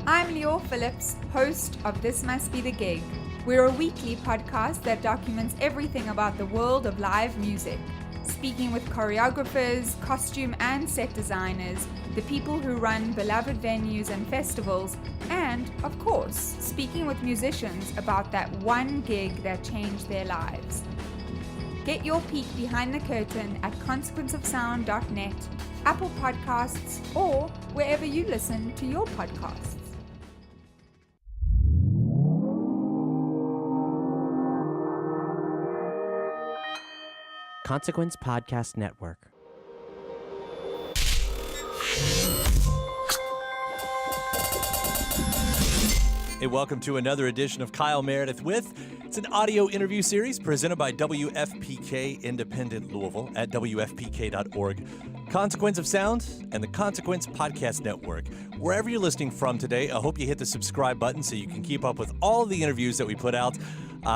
I'm Leo Phillips, host of This Must Be the Gig. We're a weekly podcast that documents everything about the world of live music, speaking with choreographers, costume and set designers, the people who run beloved venues and festivals, and, of course, speaking with musicians about that one gig that changed their lives. Get your peek behind the curtain at consequenceofsound.net, Apple Podcasts, or wherever you listen to your podcasts. Consequence Podcast Network. Hey, welcome to another edition of Kyle Meredith With. It's an audio interview series presented by WFPK Independent Louisville at WFPK.org. Consequence of Sound and the Consequence Podcast Network. Wherever you're listening from today, I hope you hit the subscribe button so you can keep up with all the interviews that we put out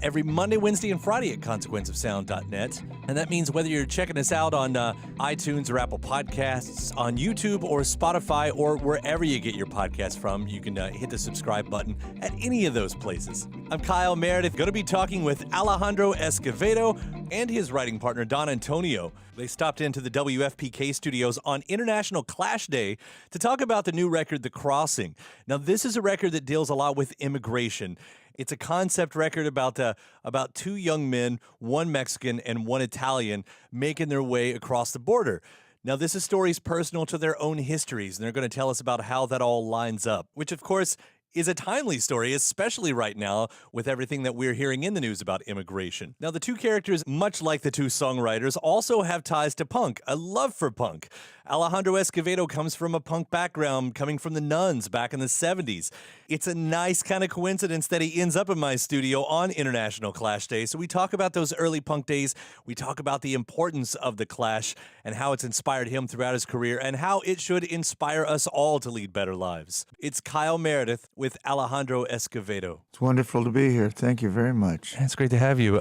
every Monday, Wednesday, and Friday at consequenceofsound.net. And that means whether you're checking us out on iTunes or Apple Podcasts, on YouTube or Spotify, or wherever you get your podcasts from, you can hit the subscribe button at any of those places. I'm Kyle Meredith, going to be talking with Alejandro Escovedo and his writing partner, Don Antonio. They stopped into the WFPK studios on International Clash Day to talk about the new record, The Crossing. Now, this is a record that deals a lot with immigration. It's a concept record about two young men, one Mexican and one Italian, making their way across the border. Now, this is stories personal to their own histories, and they're going to tell us about how that all lines up, which, of course, is a timely story, especially right now with everything that we're hearing in the news about immigration. Now, the two characters, much like the two songwriters, also have ties to punk, a love for punk. Alejandro Escovedo comes from a punk background, coming from the Nuns back in the 70s. It's a nice kind of coincidence that he ends up in my studio on International Clash Day. So we talk about those early punk days. We talk about the importance of the Clash and how it's inspired him throughout his career and how it should inspire us all to lead better lives. It's Kyle Meredith with Alejandro Escovedo. It's wonderful to be here. Thank you very much. It's great to have you.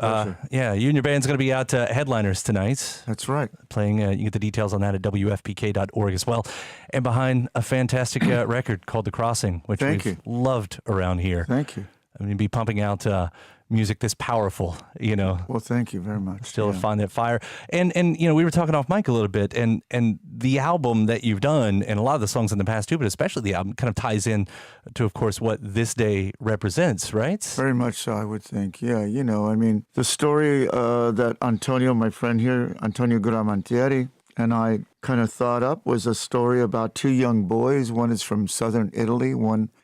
Yeah, you and your band's going to be out headliners tonight. That's right. Playing, you get the details on that at WFPK.org as well. And behind a fantastic record called The Crossing, which we've loved around here. Thank you. I mean, be pumping out music this powerful, you know. Well, thank you very much. Still find that fire. And you know, we were talking off mic a little bit, and the album that you've done, and a lot of the songs in the past too, but especially the album, kind of ties in to, of course, what this day represents, right? Very much so, I would think. Yeah, you know, I mean, the story that Antonio, my friend here, Antonio Guramantieri, and I kind of thought up was a story about two young boys. One is from southern Italy.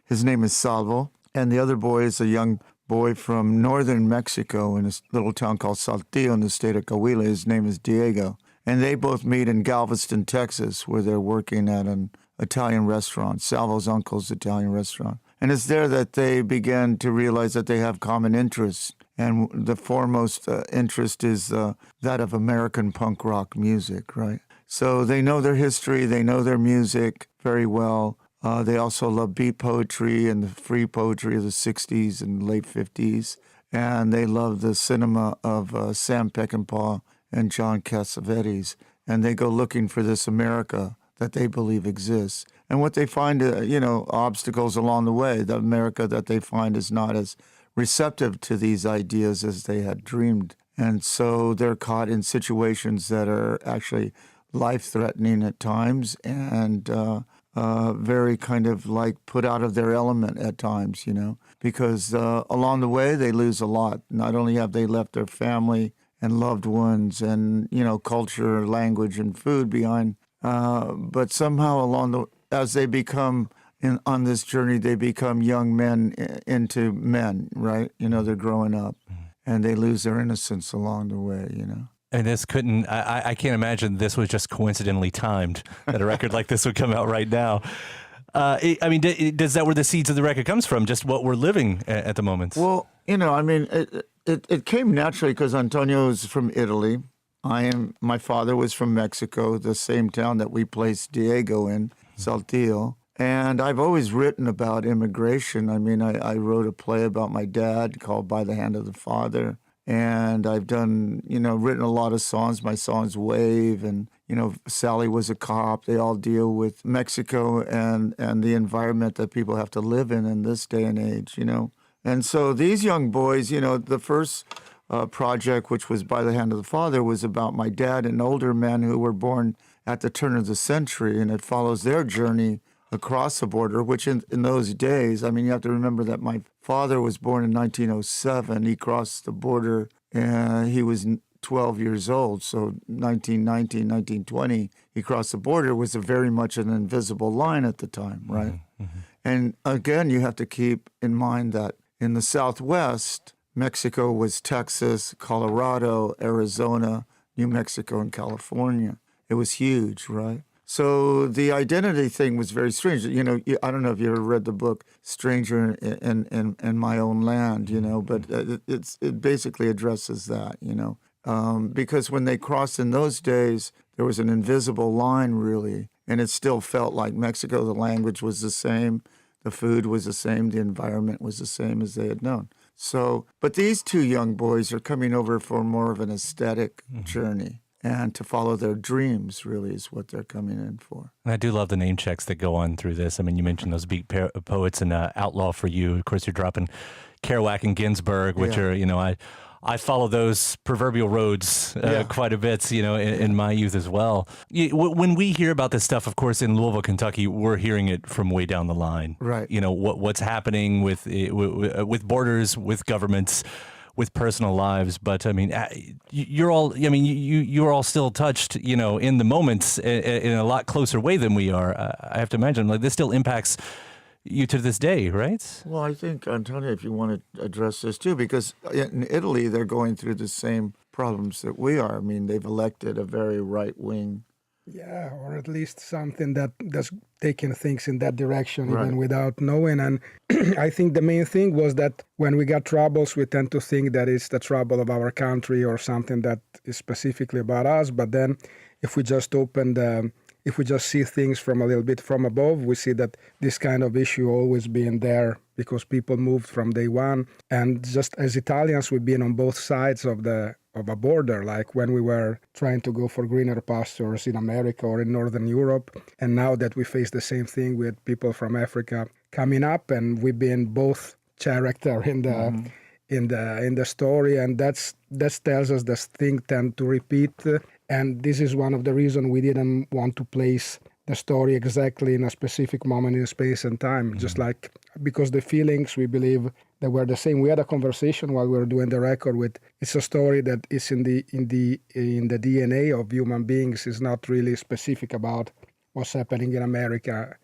His name is Salvo, and the other boy is a young boy from northern Mexico in a little town called Saltillo in the state of Coahuila. His name is Diego. And they both meet in Galveston, Texas, where they're working at an Italian restaurant, Salvo's uncle's Italian restaurant. And it's there that they begin to realize that they have common interests. And the foremost interest is that of American punk rock music, right? So they know their history, they know their music very well. They also love beat poetry and the free poetry of the 60s and late 50s. And they love the cinema of Sam Peckinpah and John Cassavetes. And they go looking for this America that they believe exists. And what they find, obstacles along the way. The America that they find is not as receptive to these ideas as they had dreamed. And so they're caught in situations that are actually life-threatening at times and very kind of like put out of their element at times, you know, because along the way they lose a lot. Not only have they left their family and loved ones and, you know, culture, language, and food behind, but somehow as they become on this journey, they become young men into men, right? You know, they're growing up and they lose their innocence along the way, you know. And this couldn't, I can't imagine this was just coincidentally timed that a record like this would come out right now. Does that where the seeds of the record comes from? Just what we're living at the moment? Well, you know, I mean, it came naturally because Antonio is from Italy. My father was from Mexico, the same town that we placed Diego in, Saltillo. And I've always written about immigration. I mean, I wrote a play about my dad called By the Hand of the Father. And I've done, written a lot of songs. My songs Wave and, Sally was a cop. They all deal with Mexico and the environment that people have to live in this day and age, And so these young boys, the first project, which was By the Hand of the Father, was about my dad and older men who were born at the turn of the century, and it follows their journey across the border, which in those days, you have to remember that my father was born in 1907. He crossed the border and he was 12 years old. So 1919, 1920, he crossed the border, was very much an invisible line at the time, right? Mm-hmm. And again, you have to keep in mind that in the Southwest, Mexico was Texas, Colorado, Arizona, New Mexico, and California. It was huge, right? So the identity thing was very strange. I don't know if you ever read the book Stranger in My Own Land, but it basically addresses that, because when they crossed in those days, there was an invisible line, really, and it still felt like Mexico. The language was the same, the food was the same, the environment was the same as they had known. So, but these two young boys are coming over for more of an aesthetic journey. And to follow their dreams, really, is what they're coming in for. And I do love the name checks that go on through this. You mentioned those beat poets and Outlaw for You. Of course, you're dropping Kerouac and Ginsberg, which are, I follow those proverbial roads quite a bit, in my youth as well. When we hear about this stuff, of course, in Louisville, Kentucky, we're hearing it from way down the line. Right. What's happening with borders, with governments, with personal lives. But you're all, you're all still touched, in the moments in a lot closer way than we are. I have to imagine, this still impacts you to this day, right? Well, I think, Antonio, if you want to address this too, because in Italy, they're going through the same problems that we are. They've elected a very right-wing. Yeah, or at least something that's taking things in that direction, right. Even without knowing. And I think the main thing was that when we got troubles, we tend to think that it's the trouble of our country or something that is specifically about us. But then if we just if we just see things from a little bit from above, we see that this kind of issue always been there because people moved from day one. And just as Italians, we've been on both sides of a border, like when we were trying to go for greener pastures in America or in Northern Europe. And now that we face the same thing with people from Africa coming up, and we've been both character in the story, and that tells us this thing tend to repeat. And this is one of the reasons we didn't want to place the story exactly in a specific moment in space and time, just like because the feelings, we believe, that were the same. We had a conversation while we were doing the record with, it's a story that is in the DNA of human beings. Is not really specific about what's happening in America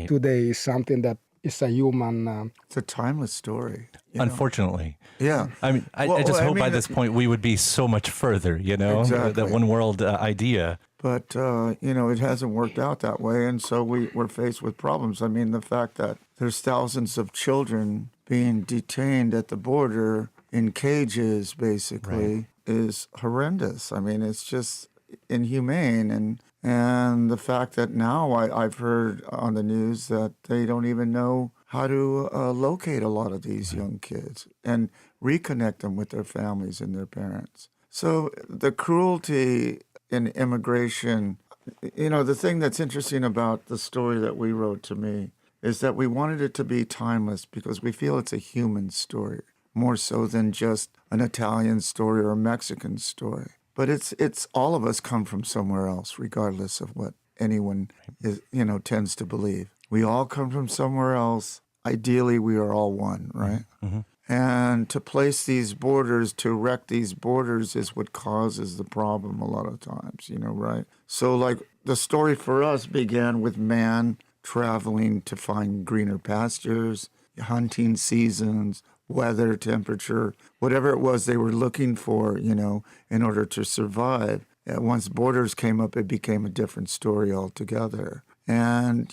today. Is something that is a human. It's a timeless story. Unfortunately. Yeah. I just hope by this point we would be so much further, Exactly. that one world idea. But, it hasn't worked out that way. And so we're faced with problems. The fact that there's thousands of children being detained at the border in cages, basically, is horrendous. It's just inhumane. And the fact that now I've heard on the news that they don't even know how to locate a lot of these young kids and reconnect them with their families and their parents. So the cruelty in immigration, the thing that's interesting about the story that we wrote, to me, is that we wanted it to be timeless because we feel it's a human story, more so than just an Italian story or a Mexican story. But it's all of us come from somewhere else, regardless of what anyone is, tends to believe. We all come from somewhere else. Ideally, we are all one, right? Mm-hmm. And to place these borders, to erect these borders is what causes the problem a lot of times, right? So the story for us began with man traveling to find greener pastures, hunting seasons, weather, temperature, whatever it was they were looking for, in order to survive. Once borders came up, it became a different story altogether. And,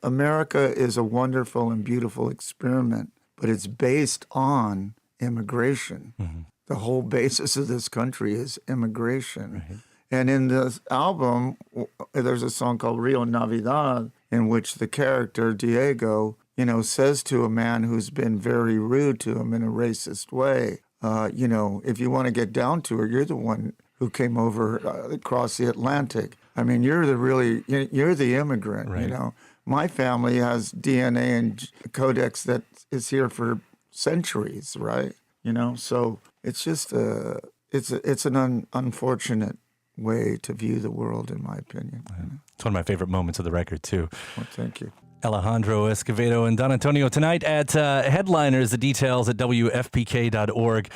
America is a wonderful and beautiful experiment, but it's based on immigration. Mm-hmm. The whole basis of this country is immigration. Right. And in this album, there's a song called Rio Navidad, in which the character, Diego, says to a man who's been very rude to him in a racist way, if you want to get down to her, you're the one who came over across the Atlantic. I mean, you're the immigrant, Right. you know. My family has DNA and codex that is here for centuries, right? You know, so it's just it's an unfortunate way to view the world, in my opinion. You know? It's one of my favorite moments of the record, too. Well, thank you. Alejandro Escovedo and Don Antonio tonight at Headliners. The details at WFPK.org.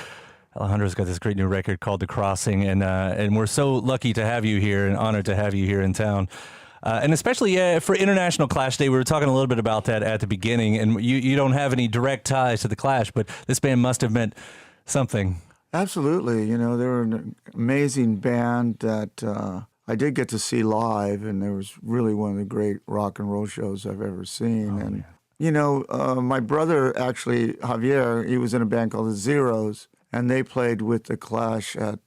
Alejandro's got this great new record called The Crossing, and we're so lucky to have you here and honored to have you here in town. And especially for International Clash Day, we were talking a little bit about that at the beginning, and you don't have any direct ties to the Clash, but this band must have meant something. Absolutely. You know, they were an amazing band that I did get to see live, and there was really one of the great rock and roll shows I've ever seen. Oh, and, yeah. you know, my brother, actually, Javier, he was in a band called the Zeros, and they played with the Clash in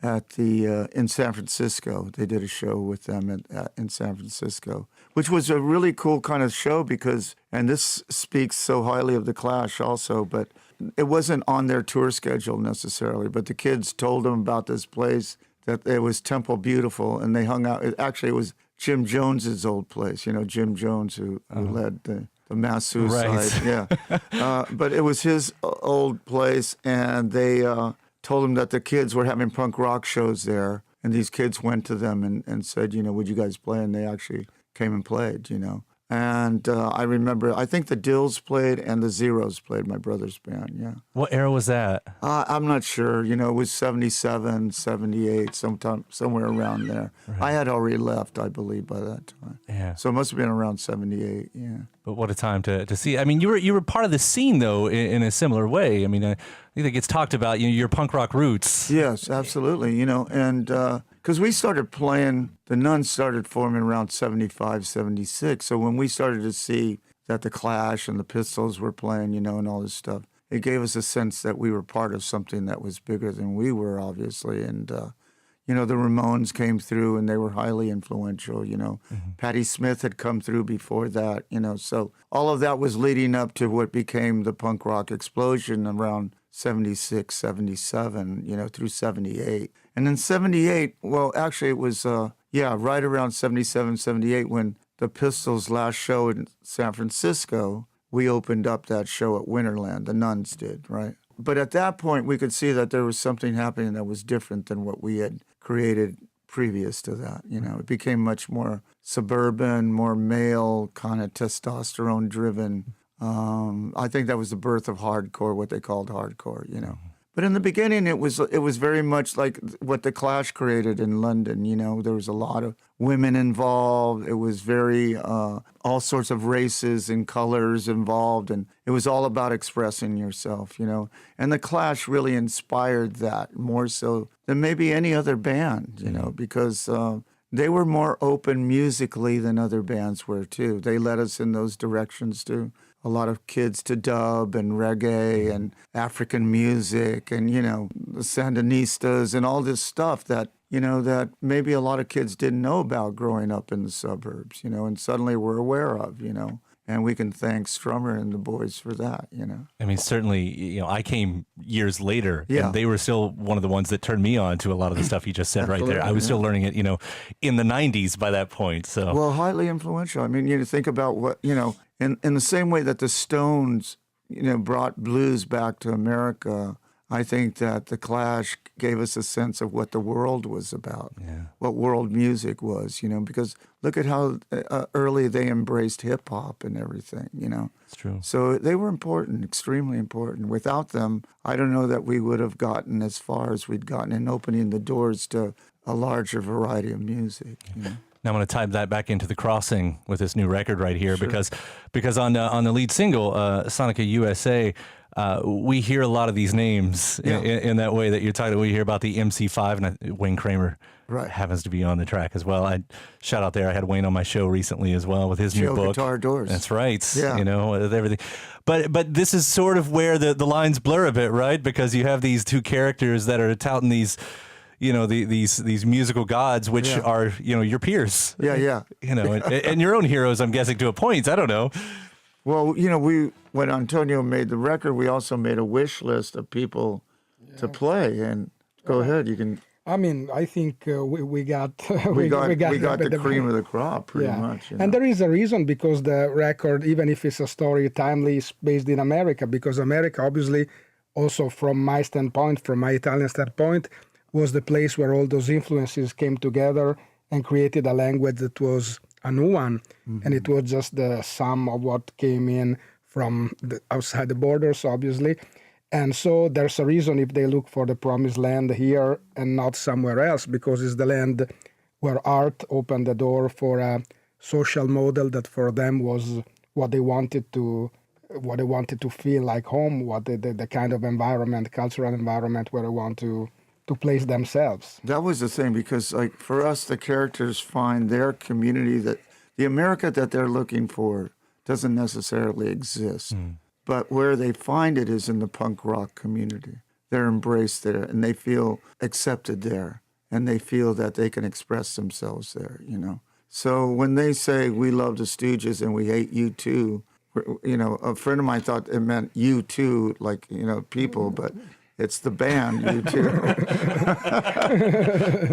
San Francisco. They did a show with them in San Francisco, which was a really cool kind of show because, and this speaks so highly of the Clash also, but it wasn't on their tour schedule necessarily, but the kids told them about this place, that it was Temple Beautiful, and they hung out. It was Jim Jones's old place, you know, Jim Jones, who led the mass suicide. Right. Yeah. But it was his old place, and they told him that the kids were having punk rock shows there, and these kids went to them and said, you know, would you guys play? And they actually came and played, you know. And I remember, I think the Dills played and the Zeros played, my brother's band, yeah. What era was that? I'm not sure. You know, it was 77, 78, somewhere around there. Right. I had already left, I believe, by that time. Yeah. So it must have been around 78, yeah. But what a time to see. I mean, you were part of the scene, though, in a similar way. I mean, I think it gets talked about, you know, your punk rock roots. Yes, absolutely, you know, and because we started playing, the Nuns started forming around 75, 76. So when we started to see that the Clash and the Pistols were playing, you know, and all this stuff, it gave us a sense that we were part of something that was bigger than we were, obviously. And, you know, the Ramones came through and they were highly influential, you know. Mm-hmm. Patti Smith had come through before that, you know. So all of that was leading up to what became the punk rock explosion around 76, 77, you know, through 78. And in 78, well, actually it was, right around 77, 78 when the Pistols' last show in San Francisco, we opened up that show at Winterland, the Nuns did, right? But at that point, we could see that there was something happening that was different than what we had created previous to that, you know. It became much more suburban, more male, kind of testosterone-driven. I think that was the birth of hardcore, what they called hardcore, you know. But in the beginning, it was very much like what the Clash created in London, you know. There was a lot of women involved. It was very, all sorts of races and colors involved, and it was all about expressing yourself, you know. And the Clash really inspired that more so than maybe any other band, you know, because they were more open musically than other bands were, too. They led us in those directions, too. A lot of kids to dub and reggae and African music and, you know, the Sandinistas and all this stuff that, you know, that maybe a lot of kids didn't know about growing up in the suburbs, you know, and suddenly we're aware of, you know. And we can thank Strummer and the boys for that, you know. I mean, certainly, you know, I came years later, Yeah. and they were still one of the ones that turned me on to a lot of the stuff you just said right there. I was Absolutely, still learning it, you know, in the 90s by that point. So, Well, highly influential. I mean, you think about what, you know, in the same way that the Stones, you know, brought blues back to America, I think that the Clash gave us a sense of what the world was about, what world music was, you know, because look at how early they embraced hip hop and everything, you know. it's true. So they were important, extremely important. Without them, I don't know that we would have gotten as far as we'd gotten in opening the doors to a larger variety of music, you know. Now I'm going to tie that back into The Crossing with this new record right here, because on the lead single, Sonica USA, we hear a lot of these names in that way that you're talking. We hear about the MC5, and Wayne Kramer happens to be on the track as well. I shout out there. I had Wayne on my show recently as well with his new book, Guitar Doors. That's right. Yeah. You know, with everything. But this is sort of where the lines blur a bit, right? Because you have these two characters that are touting these, you know, these musical gods, which are, you know, your peers. Yeah. You know, and your own heroes, I'm guessing, to a point. I don't know. Well, you know, when Antonio made the record, we also made a wish list of people to play. And go ahead, you can. I mean, I think we got We got the the cream of the crop, pretty much. You know? And there is a reason, because the record, even if it's a story timely, is based in America, because America, obviously, also from my standpoint, from my Italian standpoint, was the place where all those influences came together and created a language that was a new one. And it was just the sum of what came in from outside the borders, obviously. And so there's a reason if they look for the promised land here and not somewhere else, because it's the land where art opened the door for a social model that for them was what they wanted to feel like home, what the kind of environment, cultural environment where they want to place themselves. That was the thing, because like for us, the characters find their community, that the America that they're looking for doesn't necessarily exist. But where they find it is in the punk rock community. They're embraced there, and they feel accepted there, and they feel that they can express themselves there, you know. So when they say, we love the Stooges and we hate you too, you know, a friend of mine thought it meant you too, like, you know, people, but it's the band you too.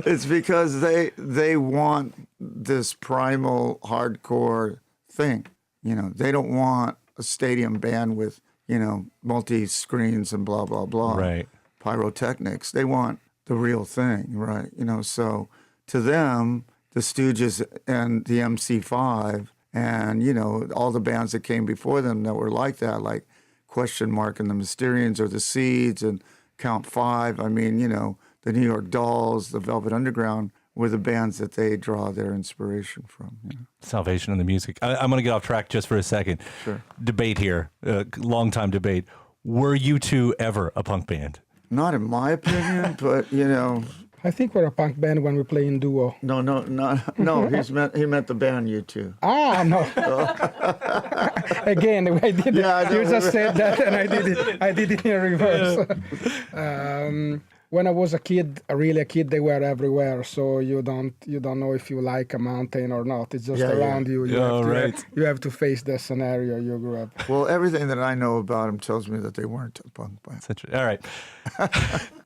It's because they want this primal hardcore thing, you know. They don't want a stadium band with, you know, multi-screens and blah, blah, blah. Right. Pyrotechnics. They want the real thing, right? You know, so to them, the Stooges and the MC5 and, you know, all the bands that came before them that were like that, like Question Mark and the Mysterians or the Seeds and Count Five. I mean, you know, the New York Dolls, the Velvet Underground were the bands that they draw their inspiration from. You know? Salvation in the music. I'm going to get off track just for a second. Sure. Debate here, long time debate. Were you two ever a punk band? Not in my opinion, but, you know. I think we're a punk band when we play in duo. No. He meant the band U2. Ah, no. Again, I did. Yeah, You just said that, and I did it in reverse. When I was a kid, really a kid, they were everywhere. So you don't know if you like a mountain or not. It's just around you. You have to face the scenario you grew up. Well, everything that I know about them tells me that they weren't a punk band. All right.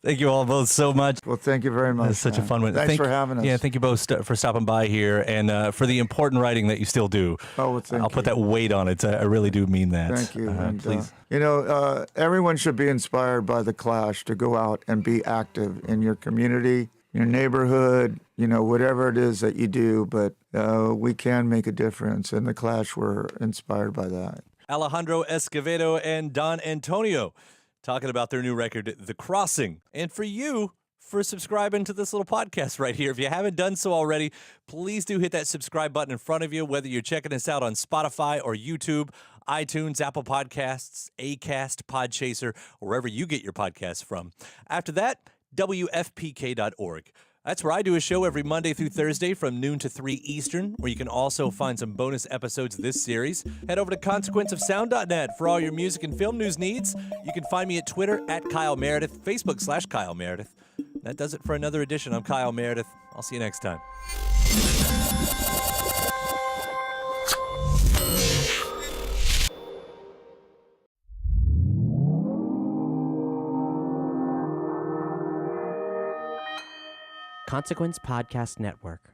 Thank you all both so much. Well, thank you very much. It's such a fun one. Thanks for having us. Yeah, thank you both for stopping by here and for the important writing that you still do. Oh, well, thank you. I'll put that weight on it. I really do mean that. Thank you. Please. You know, everyone should be inspired by The Clash to go out and be active in your community, your neighborhood, you know, whatever it is that you do. But we can make a difference, and The Clash were inspired by that. Alejandro Escovedo and Don Antonio talking about their new record, The Crossing. And for you, for subscribing to this little podcast right here. If you haven't done so already, please do hit that subscribe button in front of you, whether you're checking us out on Spotify or YouTube, iTunes, Apple Podcasts, Acast, Podchaser, or wherever you get your podcasts from. After that, WFPK.org. That's where I do a show every Monday through Thursday from noon to 3 Eastern, where you can also find some bonus episodes of this series. Head over to consequenceofsound.net for all your music and film news needs. You can find me at Twitter at Kyle Meredith, Facebook /Kyle Meredith. That does it for another edition. I'm Kyle Meredith. I'll see you next time. Consequence Podcast Network.